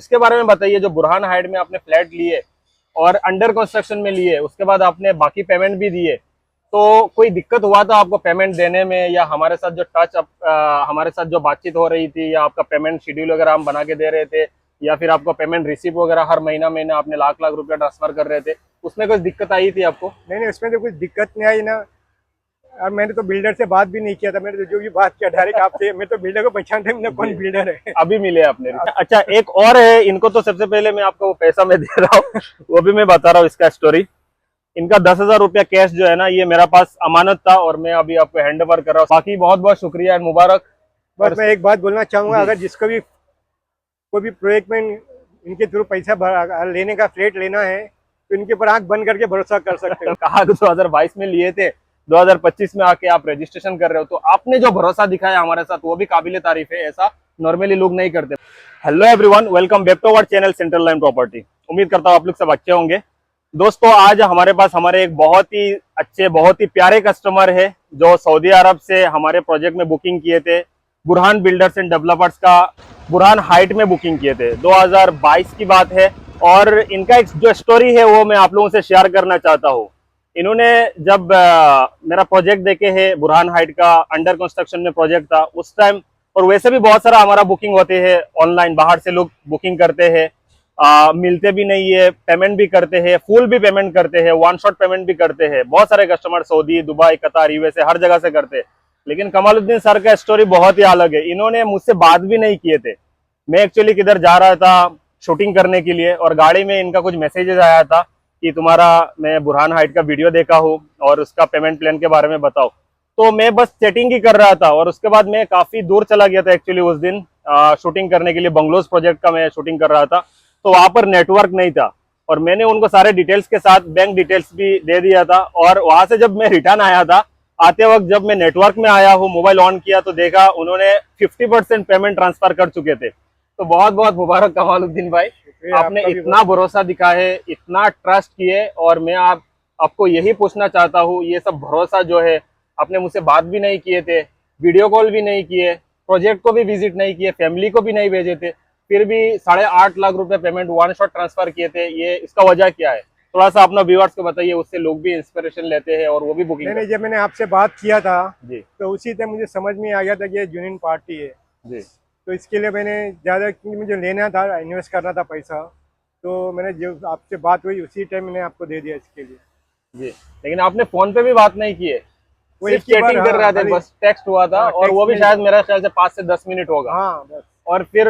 इसके बारे में बताइए, जो बुरहान हाइट में आपने फ्लैट लिए और अंडर कंस्ट्रक्शन में लिए, उसके बाद आपने बाकी पेमेंट भी दिए, तो कोई दिक्कत हुआ था आपको पेमेंट देने में, या हमारे साथ जो हमारे साथ जो बातचीत हो रही थी, या आपका पेमेंट शेड्यूल वगैरह हम बना के दे रहे थे, या फिर आपको पेमेंट रिसीप वगैरह हर महीना महीना आपने लाख लाख रुपया ट्रांसफर कर रहे थे, उसमें कुछ दिक्कत आई थी आपको? नहीं, उसमें तो कुछ दिक्कत नहीं आई ना। और मैंने तो बिल्डर से बात भी नहीं किया था, मैंने तो जो भी बात किया डायरेक्ट आपसे। मैं तो बिल्डर को पहचानता हूं, मैं कौन बिल्डर है। अभी मिले आपने? अच्छा, एक और है, इनको तो सबसे पहले मैं आपको वो पैसा मैं दे रहा हूँ वो भी मैं बता रहा हूँ इसका स्टोरी। इनका 10,000 रुपया कैश जो है ना, ये मेरा पास अमानत था और मैं अभी आपको हैंड ओवर कर रहा हूँ। बाकी बहुत बहुत शुक्रिया एंड मुबारक। बस मैं एक बात बोलना चाहूंगा, अगर जिसको भी कोई भी प्रोजेक्ट में इनके थ्रू पैसा लेने का फ्लैट लेना है तो इनके ऊपर आंख बंद करके भरोसा कर सकते हो। कहा 2022 में लिए थे, 2025 में आके आप रजिस्ट्रेशन कर रहे हो, तो आपने जो भरोसा दिखाया हमारे साथ वो भी काबिले तारीफ है। ऐसा नॉर्मली लोग नहीं करते। Hello everyone, welcome back to our channel central line property. उम्मीद करता हूँ आप लोग सब अच्छे होंगे। दोस्तों, आज हमारे पास हमारे एक बहुत ही अच्छे, बहुत ही प्यारे कस्टमर है जो सऊदी अरब से हमारे प्रोजेक्ट में बुकिंग किए थे। बुरहान बिल्डर्स एंड डेवलपर्स का बुरहान हाइट में बुकिंग किए थे। 2022 की बात है और इनका एक जो स्टोरी है वो मैं आप लोगों से शेयर करना चाहता हूँ। इन्होंने जब मेरा प्रोजेक्ट देखे है, बुरहान हाइट का अंडर कंस्ट्रक्शन में प्रोजेक्ट था उस टाइम, और वैसे भी बहुत सारा हमारा बुकिंग होते हैं ऑनलाइन, बाहर से लोग बुकिंग करते हैं, मिलते भी नहीं है, पेमेंट भी करते हैं, फुल भी पेमेंट करते हैं, वन शॉट पेमेंट भी करते हैं। बहुत सारे कस्टमर सऊदी, दुबई, कतार, यूएसए हर जगह से करते हैं। लेकिन कमालुद्दीन सर का स्टोरी बहुत ही अलग है। इन्होंने मुझसे बात भी नहीं किए थे। मैं एक्चुअली किधर जा रहा था शूटिंग करने के लिए, और गाड़ी में इनका कुछ मैसेजेस आया था कि तुम्हारा मैं बुरहान हाइट का वीडियो देखा हूँ और उसका पेमेंट प्लान के बारे में बताओ। तो मैं बस चैटिंग ही कर रहा था और उसके बाद मैं काफी दूर चला गया था एक्चुअली उस दिन शूटिंग करने के लिए। बंगलोज प्रोजेक्ट का मैं शूटिंग कर रहा था, तो वहां पर नेटवर्क नहीं था और मैंने उनको सारे डिटेल्स के साथ बैंक डिटेल्स भी दे दिया था। और वहां से जब मैं रिटर्न आया था, आते वक्त जब मैं नेटवर्क में आया हूँ, मोबाइल ऑन किया तो देखा उन्होंने 50% पेमेंट ट्रांसफर कर चुके थे। तो बहुत बहुत मुबारक कमालुद्दीन भाई, आपने इतना भरोसा दिखा है, इतना ट्रस्ट किए। और मैं आपको यही पूछना चाहता हूँ, ये सब भरोसा जो है, आपने मुझसे बात भी नहीं किए थे, वीडियो कॉल भी नहीं किए, प्रोजेक्ट को भी विजिट नहीं किए, फैमिली को भी नहीं भेजे थे, फिर भी 8.5 लाख रुपए पेमेंट वन शॉट ट्रांसफर किए थे, ये इसका वजह क्या है? थोड़ा सा अपना व्यूअर्स को बताइए, उससे लोग भी इंस्पिरेशन लेते हैं और वो भी बुकिंग। नहीं, जब मैंने आपसे बात किया था जी तो उसी टाइम मुझे समझ में आ गया था कि ये जेन्युइन पार्टी है। जी तो इसके लिए मैंने ज़्यादा, क्योंकि मुझे लेना था, इन्वेस्ट करना था पैसा, तो मैंने जो आपसे बात हुई उसी टाइम मैंने आपको दे दिया इसके लिए। जी। लेकिन आपने फोन पे भी बात नहीं की है, वो सिर्फ एक ही बार, चैटिंग कर रहे थे, बस टेक्स्ट हुआ था, और वो भी शायद मेरे ख्याल से 5 से 10 मिनट होगा। हाँ बस। और फिर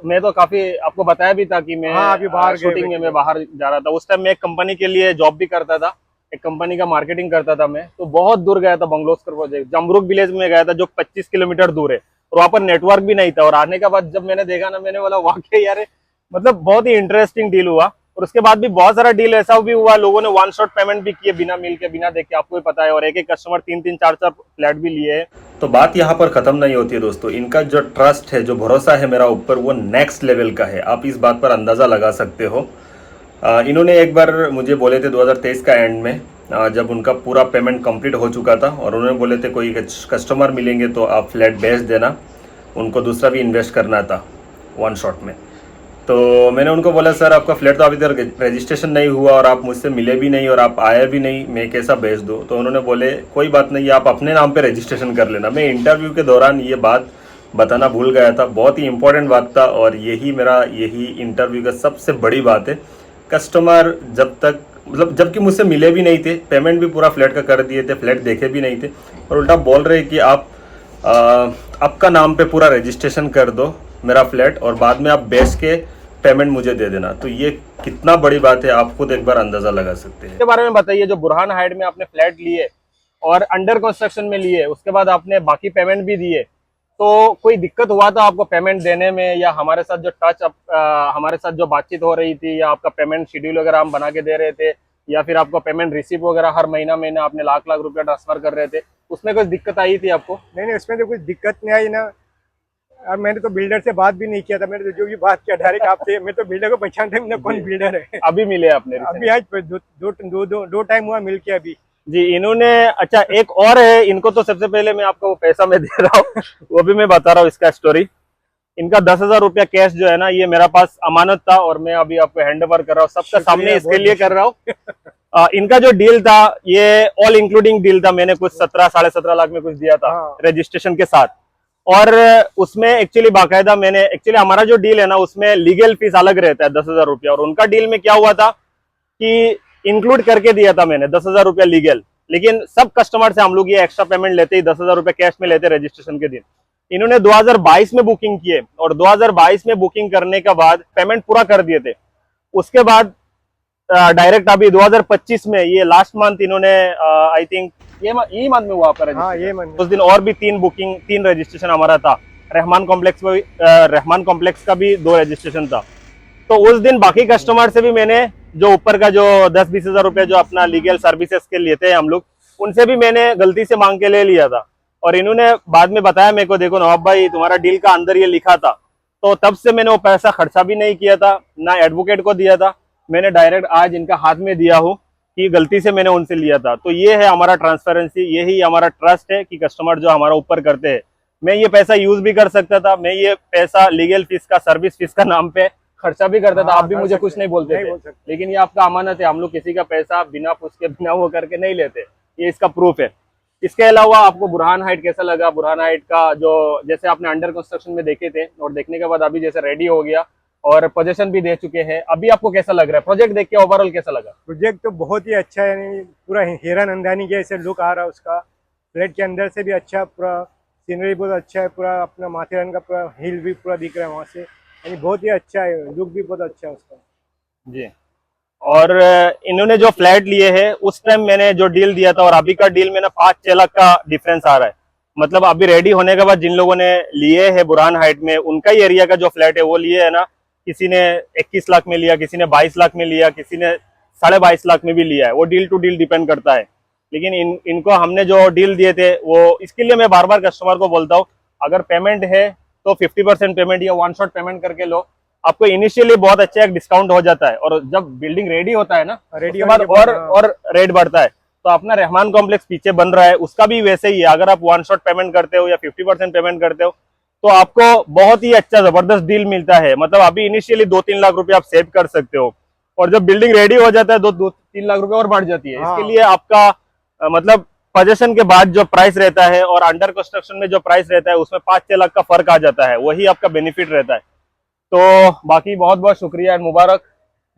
मैं तो काफी आपको बताया भी था कि मैं अभी बाहर शूटिंग में मैं बाहर जा रहा था। उस टाइम मैं एक कंपनी के लिए जॉब भी करता था, एक कंपनी का मार्केटिंग करता था मैं, तो बहुत दूर गया था। बंगलोस्कर प्रोजेक्ट जमरुक विलेज में गया था जो 25 किलोमीटर दूर है, और वहां पर नेटवर्क भी नहीं था। और आने के बाद जब मैंने देखा ना, मैंने बोला वाकई यार, मतलब बहुत ही इंटरेस्टिंग डील हुआ। और उसके बाद भी बहुत सारा डील ऐसा भी हुआ, लोगों ने वन शॉट पेमेंट भी किए बिना मिल के, बिना देख के, आपको भी पता है। और एक एक कस्टमर 3-3, 4-4 फ्लैट भी लिए हैं। तो बात यहाँ पर खत्म नहीं होती है दोस्तों। इनका जो ट्रस्ट है, जो भरोसा है मेरा ऊपर, वो नेक्स्ट लेवल का है। आप इस बात पर अंदाजा लगा सकते हो। इन्होंने एक बार मुझे बोले थे 2023 का एंड में, जब उनका पूरा पेमेंट कंप्लीट हो चुका था, और उन्होंने बोले थे कोई कस्टमर मिलेंगे तो आप फ्लैट बेच देना, उनको दूसरा भी इन्वेस्ट करना था वन शॉट में। तो मैंने उनको बोला सर आपका फ्लैट तो अभी तक रजिस्ट्रेशन नहीं हुआ और आप मुझसे मिले भी नहीं और आप आए भी नहीं, मैं कैसा बेच दूँ? तो उन्होंने बोले कोई बात नहीं, आप अपने नाम पे रजिस्ट्रेशन कर लेना। मैं इंटरव्यू के दौरान ये बात बताना भूल गया था, बहुत ही इंपॉर्टेंट बात था, और यही इंटरव्यू का सबसे बड़ी बात है। कस्टमर जब तक, मतलब जबकि मुझसे मिले भी नहीं थे, पेमेंट भी पूरा फ्लैट का कर दिए थे, फ्लैट देखे भी नहीं थे, और उल्टा बोल रहे कि आप आपका नाम पे पूरा रजिस्ट्रेशन कर दो मेरा फ्लैट, और बाद में आप बेच के पेमेंट मुझे दे देना। तो ये कितना बड़ी बात है, आप खुद एक बार अंदाजा लगा सकते हैं। इसके बारे में बताइए, जो बुरहान हाइट में आपने फ्लैट लिए और अंडर कंस्ट्रक्शन में लिए, उसके बाद आपने बाकी पेमेंट भी दिए, तो कोई दिक्कत हुआ था आपको पेमेंट देने में, या हमारे साथ जो हमारे साथ जो बातचीत हो रही थी, या आपका पेमेंट शेड्यूल वगैरह हम बना के दे रहे थे, या फिर आपको पेमेंट रिसीप वगैरह हर महीना महीना आपने लाख लाख रुपया ट्रांसफर कर रहे थे, उसमें कुछ दिक्कत आई थी आपको? नहीं, उसमें तो कुछ दिक्कत नहीं आई ना। और मैंने तो बिल्डर से बात भी नहीं किया था, मैंने तो जो भी बात किया डायरेक्ट आपसे। मैं तो बिल्डर को पहचानता हूं, मैं कौन बिल्डर है। अभी मिले आपने? अभी आज दो टाइम हुआ मिल के अभी। जी। इन्होंने, अच्छा एक और है, इनको तो सबसे पहले मैं आपको वो पैसा मैं दे रहा हूँ वो भी मैं बता रहा हूँ इसका स्टोरी। इनका 10,000 रुपया कैश जो है ना, ये मेरा पास अमानत था और मैं अभी आपको हैंड ओवर कर रहा हूँ, सबका सामने इसके लिए कर रहा हूँ। इनका जो डील था ये ऑल इंक्लूडिंग डील था, मैंने कुछ 17-17.5 लाख में कुछ दिया था रजिस्ट्रेशन के साथ। और उसमें एक्चुअली बाकायदा मैंने हमारा जो डील है ना उसमें लीगल फीस अलग रहता है 10,000 रुपया, और उनका डील में क्या हुआ था कि इंक्लूड करके दिया था मैंने 10,000 रुपया लीगल, लेकिन सब कस्टमर से हम लोग ये एक्स्ट्रा पेमेंट लेते ही 10,000 रुपया कैश में लेते रजिस्ट्रेशन के दिन। इन्होंने 2022 में बुकिंग किए और 2022 में बुकिंग करने के बाद पेमेंट पूरा कर दिए थे। उसके बाद डायरेक्ट अभी 2025 में ये लास्ट मंथ इन्होंने आई थिंक यही मंथ में हुआ आपका रजिस्ट्रेशन। उस दिन और भी 3 रजिस्ट्रेशन हमारा था। रहमान कॉम्प्लेक्स में रहमान कॉम्प्लेक्स का भी 2 रजिस्ट्रेशन था। तो उस दिन बाकी कस्टमर से भी मैंने जो ऊपर का जो 10-20 हजार रुपया जो अपना लीगल सर्विसेज के लेते हैं हम लोग, उनसे भी मैंने गलती से मांग के ले लिया था। और इन्होंने बाद में बताया मेरे को, देखो नवाब भाई तुम्हारा डील का अंदर ये लिखा था। तो तब से मैंने वो पैसा खर्चा भी नहीं किया था, ना एडवोकेट को दिया था, मैंने डायरेक्ट आज इनका हाथ में दिया हूँ कि गलती से मैंने उनसे लिया था। तो ये है हमारा ट्रांसपेरेंसी, यही हमारा ट्रस्ट है कि कस्टमर जो हमारा ऊपर करते हैं। मैं ये पैसा यूज भी कर सकता था, मैं ये पैसा लीगल फीस का, सर्विस फीस का नाम पे खर्चा भी करता था, आप भी मुझे कुछ नहीं बोलते थे, लेकिन ये आपका अमानत है, हम लोग किसी का पैसा बिना पूछ के बिना वो करके नहीं लेते, ये इसका प्रूफ है। इसके अलावा आपको बुरहान हाइट कैसा लगा? बुरहान हाइट का जो जैसे आपने अंडर कंस्ट्रक्शन में देखे थे और देखने के बाद अभी जैसे रेडी हो गया और पोजीशन भी दे चुके हैं, अभी आपको कैसा लग रहा है? प्रोजेक्ट देख के ओवरऑल कैसा लगा? प्रोजेक्ट तो बहुत ही अच्छा है, यानी पूरा हीरा नंदानी के ऐसे लुक आ रहा है उसका। फ्लैट के अंदर से भी अच्छा, पूरा सीनरी बहुत अच्छा है, पूरा अपना माथेरान का पूरा हिल भी पूरा दिख रहा है वहाँ से, यानी बहुत ही अच्छा है, लुक भी बहुत अच्छा है उसका जी। और इन्होंने जो फ्लैट लिए हैं उस टाइम मैंने जो डील दिया था और अभी का डील में ना 5-6 लाख का डिफरेंस आ रहा है। मतलब अभी रेडी होने के बाद जिन लोगों ने लिए है बुरहान हाइट में, उनका ही एरिया का जो फ्लैट है वो लिए है ना, किसी ने 21 लाख में लिया, किसी ने 22 लाख में लिया, किसी ने 22.5 लाख में भी लिया है, वो डील टू डील डिपेंड करता है। लेकिन इनको हमने जो डील दिए थे वो, इसके लिए मैं बार बार कस्टमर को बोलता हूँ, अगर पेमेंट है तो 50% पेमेंट या 1 शॉट पेमेंट करके लो, आपको इनिशियली बहुत अच्छा एक डिस्काउंट हो जाता है, और जब बिल्डिंग रेडी होता है ना उसके बाद और रेट बढ़ता है। तो अपना रहमान कॉम्प्लेक्स पीछे बन रहा है, उसका भी वैसे ही है। अगर आप 1 शॉट पेमेंट करते हो या 50% पेमेंट करते हो तो आपको बहुत ही अच्छा जबरदस्त डील मिलता है। मतलब अभी इनिशियली 2-3 लाख रुपए आप सेव कर सकते हो, और जब बिल्डिंग रेडी हो जाता है 2-3 लाख रुपए और बढ़ जाती है। इसके लिए आपका मतलब पोजीशन के बाद जो प्राइस रहता है और अंडर कंस्ट्रक्शन में जो प्राइस रहता है उसमें 5-6 लाख का फर्क आ जाता है, वही आपका बेनिफिट रहता है। तो बाकी बहुत बहुत शुक्रिया और मुबारक।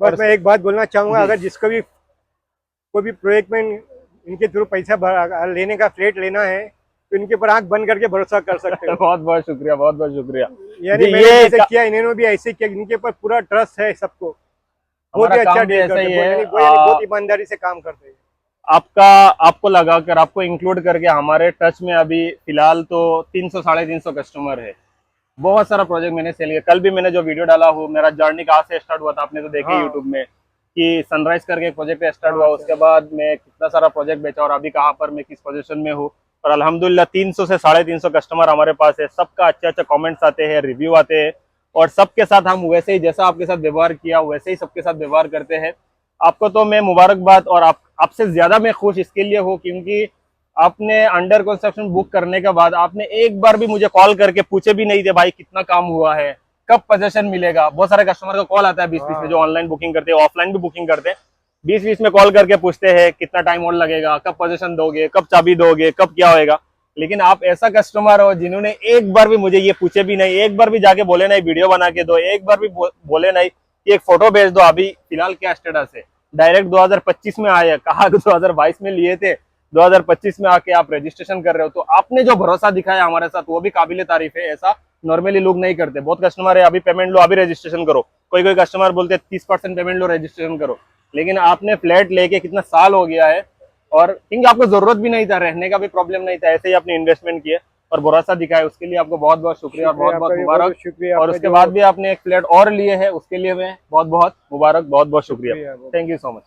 बस मैं एक बात बोलना चाहूँगा, अगर जिसको भी कोई भी प्रोजेक्ट में इनके थ्रू पैसा लेने का, फ्लैट लेना है, तो इनके ऊपर आंख बंद करके भरोसा कर सकते हो। बहुत बहुत शुक्रिया, बहुत बहुत शुक्रिया। यानी मैंने जैसे किया, इन्होंने भी ऐसे किया, इनके ऊपर पूरा ट्रस्ट है सबको, बहुत ही अच्छा डील करते हैं, बहुत ईमानदारी से काम करते हैं। आपको लगाकर, आपको इंक्लूड करके हमारे टच में अभी फिलहाल तो 300-350 कस्टमर है। बहुत सारा प्रोजेक्ट मैंने सेल किया। कल भी मैंने जो वीडियो डाला हूँ, मेरा जर्नी कहाँ से स्टार्ट हुआ था आपने तो देखे यूट्यूब में, कि सनराइज करके एक प्रोजेक्ट स्टार्ट हुआ, उसके बाद मैं कितना सारा प्रोजेक्ट बेचा और अभी कहाँ पर मैं किस पोजीशन में हूँ। और अल्हम्दुलिल्लाह 300 से 350 कस्टमर हमारे पास है। सबका अच्छा कमेंट्स आते हैं, रिव्यू आते हैं, और सबके साथ हम वैसे ही, जैसा आपके साथ व्यवहार किया वैसे ही सबके साथ व्यवहार करते हैं। आपको तो मैं मुबारकबाद, और आपसे ज्यादा मैं खुश इसके लिए हूँ क्योंकि आपने अंडर कंस्ट्रक्शन बुक करने के बाद आपने एक बार भी मुझे कॉल करके पूछे भी नहीं थे भाई कितना काम हुआ है, कब पोजीशन मिलेगा। बहुत सारे कस्टमर का कॉल आता है 20-20 में, जो ऑनलाइन बुकिंग करते हैं, ऑफलाइन भी बुकिंग करते हैं, 20-20 में कॉल करके पूछते हैं कितना टाइम और लगेगा, कब पोजीशन दोगे, कब चाबी दोगे, कब क्या होएगा। लेकिन आप ऐसा कस्टमर हो जिन्होंने एक बार भी मुझे ये पूछे भी नहीं, एक बार भी जाके बोले नहीं वीडियो बना के दो, एक बार भी बोले नहीं कि एक फोटो भेज दो अभी फिलहाल क्या स्टेटस है। डायरेक्ट 2025 में आए, कहा 2022 में लिए थे, 2025 में आके आप रजिस्ट्रेशन कर रहे हो। तो आपने जो भरोसा दिखाया हमारे साथ वो भी काबिले तारीफ है। ऐसा नॉर्मली लोग नहीं करते। बहुत कस्टमर है अभी पेमेंट लो अभी रजिस्ट्रेशन करो, कोई कस्टमर बोलते 30% पेमेंट लो रजिस्ट्रेशन करो, लेकिन आपने फ्लैट लेके कितना साल हो गया है, और क्योंकि आपको जरूरत भी नहीं था, रहने का भी प्रॉब्लम नहीं था, ऐसे ही आपने इन्वेस्टमेंट किया और भरोसा दिखाया, उसके लिए आपको बहुत बहुत शुक्रिया और बहुत बहुत मुबारक। शुक्रिया। और उसके बाद भी आपने एक फ्लैट और लिए है, उसके लिए मैं बहुत बहुत मुबारक, बहुत बहुत शुक्रिया। Thank you so much.